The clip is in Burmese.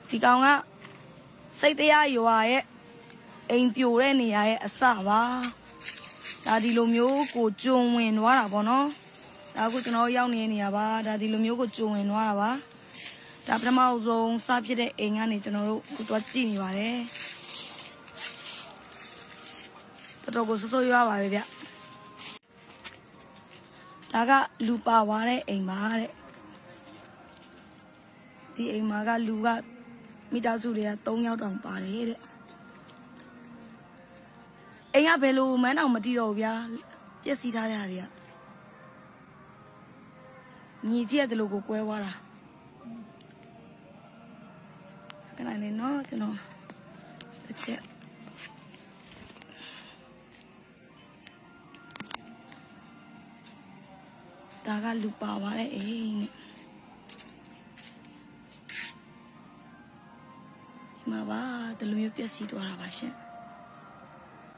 ဒီကောင်ကစိတ်တရားရွာရဲ့အိမ်ပြိုတဲ့နေရာရဲ့အစပါဒါဒီလိုမျိုးကိုကျုံဝင်သွားတာပေါ့နော်ဒါကကျွန်တော်ရောက်နေတဲ့နေရာပါဒါဒီလိုမျိုးကိုကျုံဝင်သွားတာပါဒါပထမဆုံးစဖြစ်တဲ့အိမ်ကနေကျွန်တော်တို့သွားကြည့်နေပါတယ်တော်ကိုစိုးရွားပါပဲဗျဒါကလူပါသွားတဲ့အိမ်ပါတဲ့ဒီအိမ်မှာကလူကမိသားစုတွေက3ယောက်တောင်ပါတယ်တဲ့အိမ်ကဘယ်လိုမှန်းတော့မတိတော့ဘူးဗျာပြက်စီးထားတဲ့ဟာတွေကညီကြီးရတယ်လို့ကိုကွဲသွားတာခဏလေးနော်ကျွန်တော်တစ်ချက်ဒါကလူပါသွားတဲ့အိမ်နဲ့ဒီမှာပါဒီလိုမျိုးပြက်စီးသွားတာပါရှင်